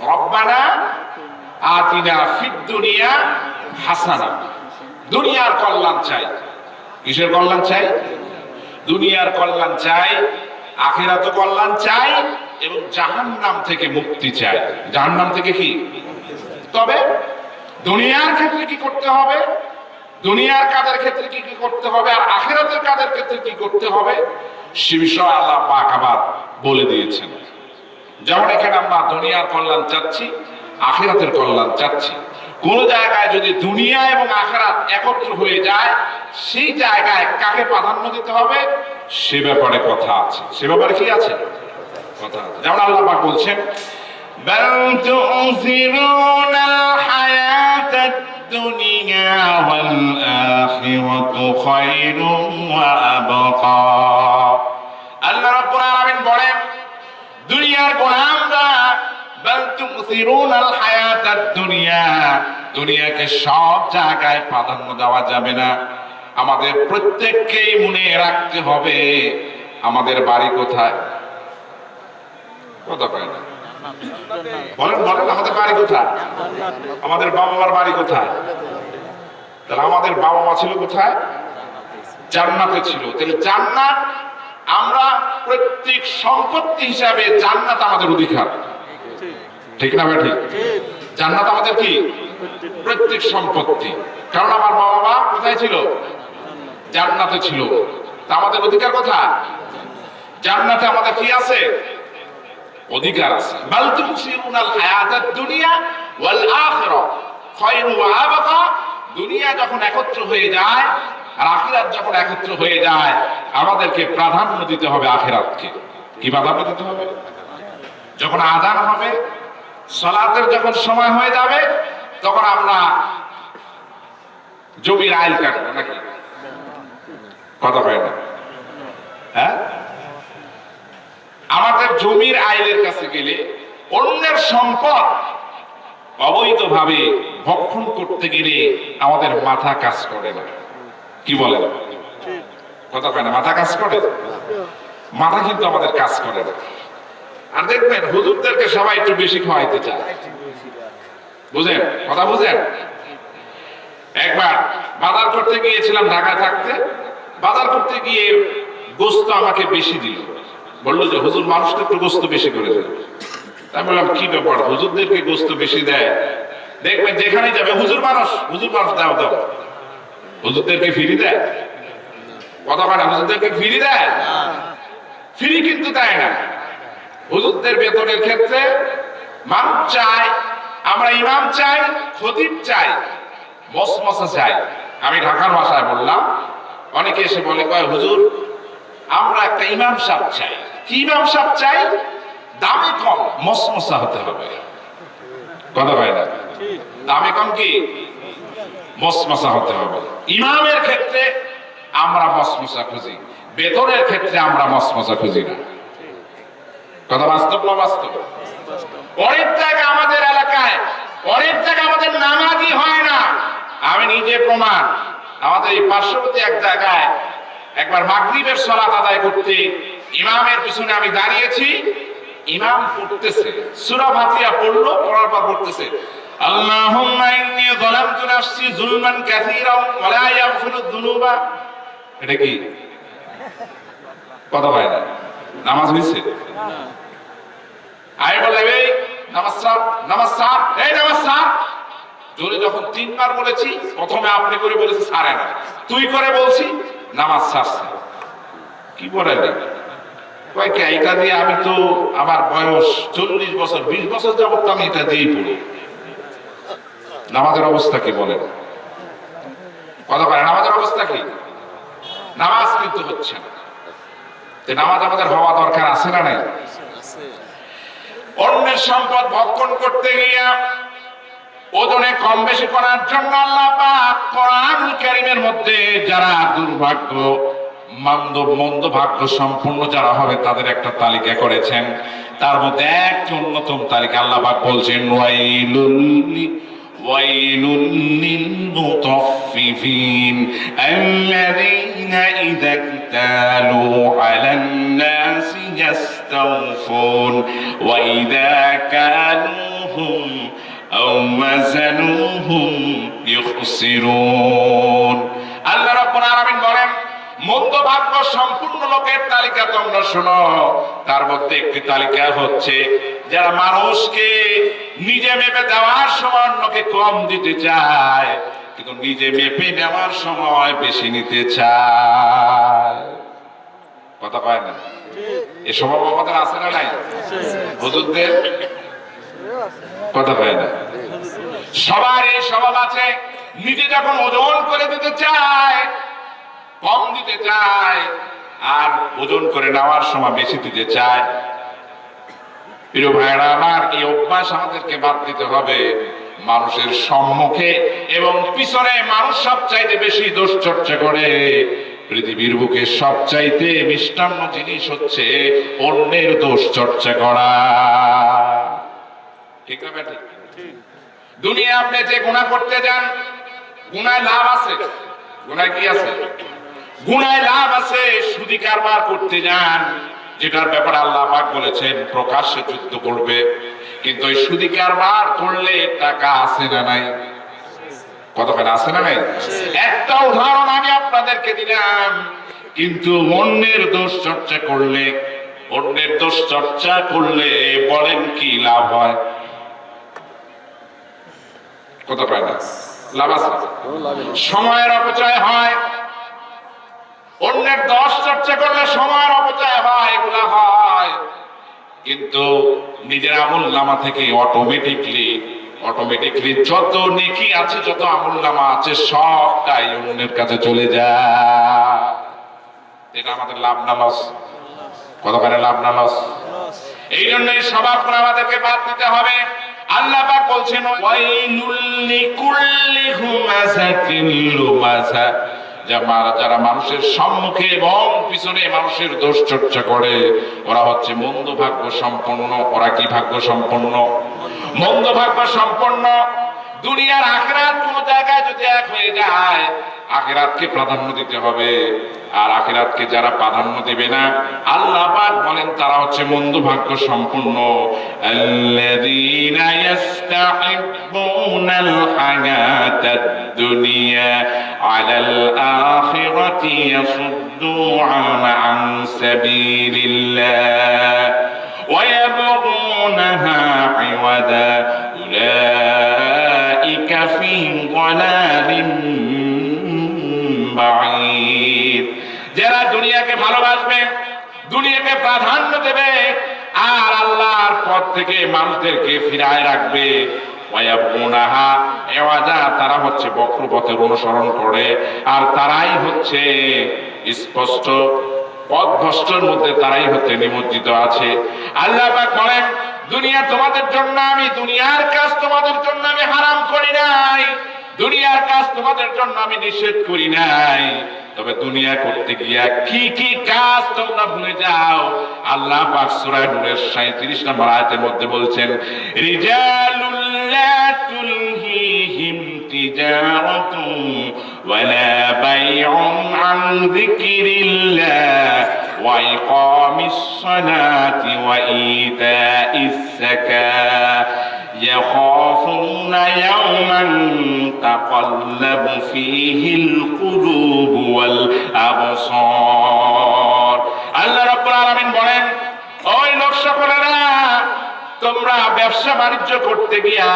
রব্বানা আতিনা ফিদ দুনিয়া হাসানা। দুনিয়ার কল্যাণ চাই। কিসের কল্যাণ চাই? দুনিয়ার কল্যাণ চাই, আখিরাতের কল্যাণ চাই এবং জাহান্নাম থেকে মুক্তি চাই। জাহান্নাম থেকে কি? তবে দুনিয়ার ক্ষেত্রে কি করতে হবে, দুনিয়ার কাজের ক্ষেত্রে কি কি করতে হবে, আর আখিরাতের কাজের ক্ষেত্রে কি করতে হবে, সে বিষয়ে আল্লাহ পাক আবার বলে দিয়েছেন। যেমন এখানে আমরা দুনিয়ার কল্যাণ চাচ্ছি, আখিরাতের কল্যাণ চাচ্ছি। কোন জায়গায় যদি দুনিয়া এবং আখিরাত একত্র হয়ে যায়, সেই জায়গায় কাকে প্রাধান্য দিতে হবে সে ব্যাপারে কথা আছে। সে ব্যাপারে কি আছে? কথা আছে। যেমন আল্লাহ পাক বলছেন, বাল তুসিরুনাল হায়াতাদ দুনিয়া ওয়াল আখিরাতু খায়রুন ওয়া আবকা। আল্লাহ রাব্বুল আলামিন বলেন, দুনিয়ার গোলামরা বাল তুসিরুনাল হায়াতাদ দুনিয়া, দুনিয়াকে সব জায়গায় প্রাধান্য দেওয়া যাবে না। আমাদের প্রত্যেককেই মনে রাখতে হবে আমাদের বাড়ি কোথায়। কথা কয় না? বলেন বলেন, আমাদের বাড়ি কোথায়? আমাদের বাবা মার বাড়ি কোথায়? তাহলে আমাদের বাবা মা ছিল কোথায়? জান্নাতে ছিল। তাহলে জান্নাত আমরা প্রত্যেক সম্পত্তি হিসাবে, জান্নাত আমাদের অধিকার। ঠিক না ভাই? ঠিক। জান্নাত আমাদের কি? প্রত্যেক সম্পত্তি। কারণ আমার বাবা মা কোথায় ছিল? জান্নাতে ছিল। তা আমাদের অধিকার কোথায়? জান্নাতে আমাদের কি আছে? অধিকার আছে। বাল তুসিরুনাল হায়াতাদ দুনিয়া ওয়াল আখিরা খায়রুন ওয়া আবকা। দুনিয়া যখন একত্র হয়ে যায় আর আখিরাত যখন একত্র হয়ে যায়, আমাদেরকে প্রাধান্য দিতে হবে আখিরাতকে। কি প্রাধান্য দিতে হবে? যখন আযান হবে, সালাতের যখন সময় হয়ে যাবে, তখন আমরা জমির আইল কাটবো নাকি? কথা হয় না? হ্যাঁ, আমাদের জমির আইলের কাছে গেলে অন্যের সম্পদ অবৈধভাবে ভক্ষণ করতে গেলে আমাদের মাথা কাজ করে না। কি বলেন? কথা কয় না? মাথা কাজ করে? মাথা কিন্তু আমাদের কাজ করে না। আর দেখবেন হুজুরদেরকে সবাই একটু বেশি খাওয়াইতে চায়। বুঝেন? কথা বুঝেন? একবার বাজার করতে গিয়েছিলাম ঢাকায় থাকতে। বাজার করতে গিয়ে গোস্ত আমাকে বেশি দিল। বললো যে হুজুর মানুষকে একটু গোস্ত বেশি করে দেয়। তাই বললাম কি ব্যাপার, হুজুরদেরকে গোস্ত বেশি দেয়? দেখবেন যেখানে যাবে হুজুর মানুষ, হুজুর মানুষ, দাও দাও। হুজুরদেরকে ফ্রি দেয়? কথা বলে না? হুজুরদেরকে ফ্রি দেয়? ফ্রি কিন্তু দেয় না। হুজুরদের বেতনের ক্ষেত্রে মানুষ চায়, আমরা ইমাম চাই, খতিব চাই, মসমসা চাই। আমি ঢাকার ভাষায় বললাম, অনেকে এসে বলে কয় হুজুর আমরা একটা ইমাম সাহেব চাই। কি ইমাম সাহেব চাই? দামে কম, মসমসা হতে হবে। কথা হয় না? দামে কম কি? মসমসা হতে হবে। ইমামের ক্ষেত্রে আমরা মসমসা খুঁজি, বেতনের ক্ষেত্রে আমরা মসমসা খুঁজি না। কথা বাস্তব না বাস্তব? অনেক জায়গা আমাদের এলাকায়, অনেক জায়গা আমাদের নামাজই হয় না। আমি নিজে প্রমাণ। আমাদের এই পার্শ্ববর্তী এক জায়গায় একবার মাগরিবের সালাত আদায় করতে ইমামের পিছনে আমি দাঁড়িয়েছি। ইমাম পড়তেছে, সূরা ফাতিহা পড়লো, পড়ার পর পড়তেছে আল্লাহুম্মা ইন্নী যালামতু নাফসি যুলমান কাসীরান ওয়া লা ইয়াগফিরুয যুনুবা। এটা কি? কথা হয় না? নামাজ হইছে? আমি বললাম এই নামাজ সার, নামাজ সার, এই নামাজ সার। জোরে যখন তিনবার বলেছি, প্রথমে আপনি করে বলেছি সারে না, তুই করে বলছি নামাজ সারছে। কি বলেন? কয়েক এটা দিয়ে আমি তো আমার বয়স 40 বছর 20 বছর যাবত আমি এটা দিয়েই পড়ি। নামাজের অবস্থা কি বলেন? কথা বলেন নামাজের অবস্থা কি? নামাজ কিন্তু হচ্ছে না। নামাজ আমাদের হওয়া দরকার আছে না নাই? অন্যের সম্পদ ভক্ষণ করতে গিয়া ওজনে কম বেশি করার জন্য আল্লাহ পাক কোরআনুল কারীমের মধ্যে যারা দুর্ভাগ্য মন্দ ভাগ্য সম্পূর্ণ যারা হবে তাদের একটা তালিকা করেছেন। তার মধ্যে একটি অন্যতম তালিকা আল্লাহ পাক বলছেন ওয়াইলুল লিল মুতাফফিফিন আল্লাযীনা ইযা ইকতালু আলান নাসি ইস্তাওফুন ওয়া ইযা কালুহুম أو وزنوهم يخسرون আল্লাহ রাব্বুল আলামিন বলেন মন্দ ভাগ্য সম্পূর্ণ লোকের তালিকা তোমরা শোনো। তার মধ্যে একটি তালিকা হচ্ছে যারা মানুষকে নিজে মেপে দেওয়ার সময় অন্যকে কম দিতে চায়, কিন্তু নিজে মেপে নেওয়ার সময় বেশি নিতে চায়। কথা কয় না? এ স্বভাব আমাদের আছে না নাই? হুজুরদের কথা কয় না? সবার এই স্বভাব আছে। নিজে যখন ওজন করে দিতে চায়, কম দিতে চায়, আর ওজন করে নেওয়ার সময় বেশি দিতে চায়। প্রিয় ভাইরা আমার, এই অভ্যাস আমাদেরকে বাদ দিতে হবে। মানুষের সম্মুখে এবং পিছনে মানুষ সবচাইতে বেশি দোষ চর্চা করে। পৃথিবীর বুকে সবচাইতে মিষ্টান্ন জিনিস হচ্ছে অন্যের দোষ চর্চা করা। ঠিক না ঠিক? দুনিয়া আপনি যে গুনাহ করতে যান, গুনায় লাভ আছে। গুনায় কি আছে? গুনায় লাভ আছে। সুদি কারবার করতে যান, যেটার ব্যাপারে আল্লাহ পাক বলেছেন প্রকাশ্যে যুদ্ধ করবে, কিন্তু ওই সুদি কারবার করলে টাকা আছে না নাই? কতখানি আছে না নাই? একটা উদাহরণ আমি আপনাদেরকে দিলাম। কিন্তু অন্যের দোষ চর্চা করলে, অন্যের দোষ চর্চা করলে বলেন কি লাভ হয়? কত পায় না? লাভ আছে? সময়ের অপচয় হয়। অন্যের দোষ চর্চা করলে সময়ের অপচয় হয়, এগুলা হয়। কিন্তু নিজের আমলনামা থেকে অটোমেটিকলি যত নেকি আছে, যত আমলনামা আছে, সবটাই অন্যের কাছে চলে যায়। এটা আমাদের লাভ না লস? কতখানি লাভ না লস? এই জন্যই স্বভাবগুলো আমাদেরকে বাদ দিতে হবে। আল্লাহ পাক বলছেন ওয়াইলুল লিকুল্লি হুমাযাতিন লুমাযা, যারা মানুষের সম্মুখে এবং পিছনে মানুষের দোষ চর্চা করে, ওরা হচ্ছে মন্দ ভাগ্য সম্পন্ন। ওরা কি ভাগ্য সম্পন্ন? মন্দ ভাগ্য সম্পন্ন। দুনিয়ার আখিরাত কোন জায়গায় যদি এক হয়ে যায়, আখিরাতকে প্রাধান্য দিতে হবে। আর আখিরাতকে যারা প্রাধান্য দেবে না, আল্লাহ পাক বলেন তারা হচ্ছে মন্দ ভাগ্য সম্পন্ন। আল্লাযীনা ইস্তাহিব্বুনাল হায়াতাদ দুনিয়া আলাল আখিরাতি ইয়াসুদ্দুনা আন সাবিলিল্লাহ ওয়া ইয়াবগুনাহা ইওয়াদা উলাইকা ফী দালালিন বাঈদ। যারা দুনিয়াকে ভালোবাসবে, দুনিয়াকে প্রাধান্য দেবে, আর আল্লাহর পথ থেকে মানুষদেরকে ফিরায় রাখবে, ওয়ায়াবগুনাহা ইওয়াজা, তারা হচ্ছে বক্রপথের অনুসরণ করে, আর তারাই হচ্ছে স্পষ্ট পথভ্রষ্টের মধ্যে, তারাই হচ্ছে নিমজ্জিত আছে। আল্লাহ পাক বলেন দুনিয়া তোমাদের জন্য, আমি দুনিয়ার কাজ তোমাদের জন্য আমি হারাম করি নাই, দুনিয়ার কাজ তোমাদের জন্য আমি নিষেধ করি নাই। তবে দুনিয়া করতে গিয়া কি কি কাজ তোমরা ভুলে যাও। আল্লাহ পাক সূরা নূরের 37 নম্বর আয়াতের মধ্যে বলছেন রিজালুল লা তুলহিহিম তিজারাতুন ওয়ালা বাইউন আন যিকরিল্লাহ ওয়া ইকামিস সালাতি ওয়া ইতাইস যাকাত يخافون يوما تقلب فيه القلوب والأبصار। আল্লাহ রাব্বুল আলামিন বলেন ওই লোক সকলেরা, তোমরা ব্যবসা বাণিজ্য করতে গিয়া,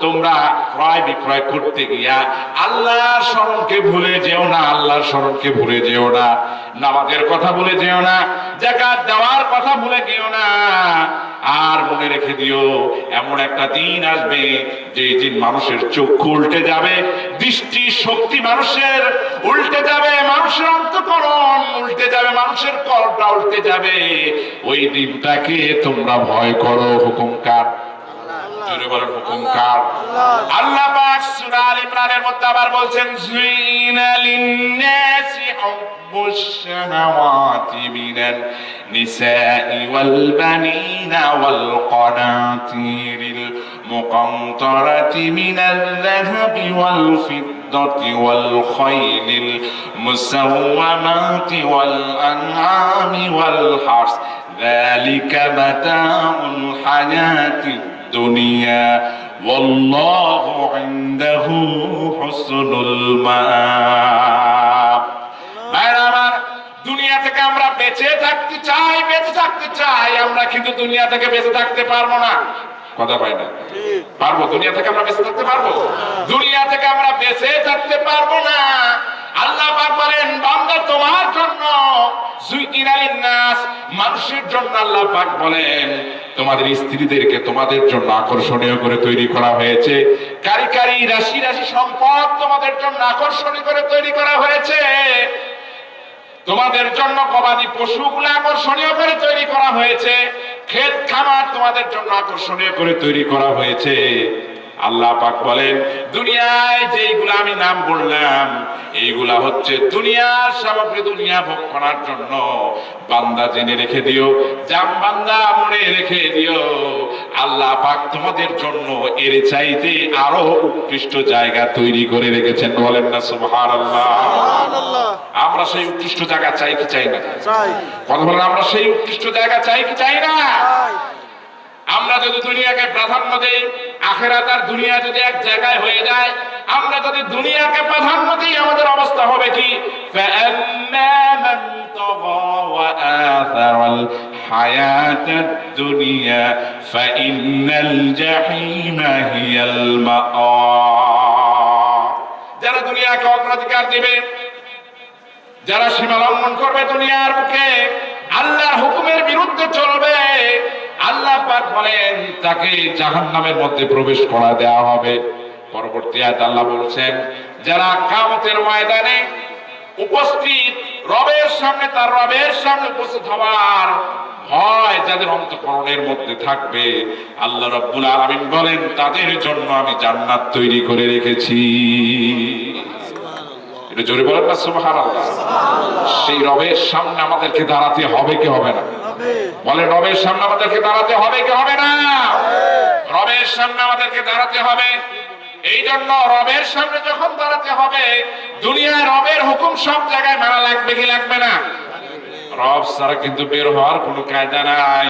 তোমরা ক্রয় বিক্রয় করতে গিয়া আল্লাহর স্মরণকে ভুলে যেও না, আল্লাহর স্মরণকে ভুলে যেও না, নামাজের কথা ভুলে যেও না, যাকাত দেওয়ার কথা ভুলে যেও না। আর মনে রেখে দিও এমন একটা দিন আসবে যে দিন মানুষের চক্ষু উল্টে যাবে, দৃষ্টি শক্তি মানুষের উল্টে যাবে, মানুষের অন্তঃকরণ উল্টে যাবে, মানুষের কলটা উল্টে যাবে। ওই দিনটাকে তোমরা ভয় করো। হুকুম কার? জোরে বলেন হুকুম কার? আল্লাহ পাক সূরা আল ইমরানের মধ্যে আবার বলছেন যুইনা লিন-নাসি হুব্বুশ শাহাওয়াতি মিনান নিসাই ওয়াল বানিনা ওয়াল কানাতিরিল মুকান্তারাতি মিনাল যাহাবি ওয়াল ফিদ্দাতি ওয়াল খাইলিল মুসাওওয়ামাতি ওয়াল আনআমি ওয়াল হারস যালিকা মাতাউল হায়াতিদ দুনিয়া ওয়াল্লাহু ইনদাহু হুসনুল মাআব। ভাইরা আমার, দুনিয়া থেকে আমরা বেঁচে থাকতে চাই, আমরা কিন্তু দুনিয়া থেকে বেঁচে থাকতে পারবো না। কথা পাই না? পারবো? দুনিয়া থেকে আমরা বেঁচে থাকতে পারবো? দুনিয়া থেকে আমরা বেঁচে থাকতে পারবো না। আল্লাহ পাক বলেন, বান্দা তোমার জন্য যুইকিনালিন নাস, মানুষের জন্য আল্লাহ পাক বলেন তোমাদের স্ত্রীদেরকে তোমাদের জন্য আকর্ষণীয় করে তৈরি করা হয়েছে। কারি কারি রাশি রাশি সম্পদ তোমাদের জন্য আকর্ষণীয় করে তৈরি করা হয়েছে। তোমাদের জন্য গবাদি পশুগুলো আকর্ষণীয় করে তৈরি করা হয়েছে। ক্ষেত খামার তোমাদের জন্য আকর্ষণীয় করে তৈরি করা হয়েছে। আল্লাহ পাক বলেন, দুনিয়ায় যেইগুলা আমি নাম বললাম এইগুলা হচ্ছে দুনিয়ার সামগ্রী, দুনিয়া ভোগ করার জন্য। বান্দা জেনে রেখে দিও, জাম বান্দা মনে রেখে দিও, আল্লাহ পাক তোমাদের জন্য এর চাইতে আরো উৎকৃষ্ট জায়গা তৈরি করে রেখেছেন। বলেন না সুবহানাল্লাহ। আমরা সেই উৎকৃষ্ট জায়গা চাই কি চাই না? কথা বলেন, আমরা সেই উৎকৃষ্ট জায়গা চাই কি চাই না? আমরা যদি দুনিয়াকে প্রাধান্য দেই, আখিরাত আর দুনিয়া যদি এক জায়গায় হয়ে যায়, আমরা যদি দুনিয়াকে প্রাধান্য দিই, আমাদের অবস্থা হবে কি? فَأَمَّا مَنْ طَغَى وَآثَرَ الْحَيَاةَ الدُّنْيَا فَإِنَّ الْجَحِيمَ هِيَ الْمَأْوَى। যারা দুনিয়াকে অগ্রাধিকার দিবে, যারা সীমা লঙ্ঘন করবে দুনিয়ার বুকে, আল্লাহর হুকুমের বিরুদ্ধে চলবে, আল্লাহ পাক বলেন তাকে জাহান্নামের মধ্যে প্রবেশ করা দেওয়া হবে। পরবর্তী আয়াতে আল্লাহ বলছেন, যারা কিয়ামতের ময়দানে উপস্থিত রবের সামনে, তার রবের সামনে উপস্থিত হওয়ার ভয় যাদের অন্তঃকরণের মধ্যে থাকবে, আল্লাহ রাব্বুল আলামিন বলেন তাদের জন্য আমি জান্নাত তৈরি করে রেখেছি। এটা জোরে বলেন না সুবহানাল্লাহ। সেই রবের সামনে আমাদেরকে দাঁড়াতে হবে কি হবে না? বলে, রবের সামনে আমাদেরকে দাঁড়াতে হবে কি হবে না? রবের সামনে আমাদেরকে দাঁড়াতে হবে। এই জন্য রবের সামনে যখন দাঁড়াতে হবে, দুনিয়ায় রবের হুকুম সব জায়গায় মানা লাগবে কি লাগবে না? রব ছাড়া কিন্তু বের হওয়ার কোনো কায়দা নাই।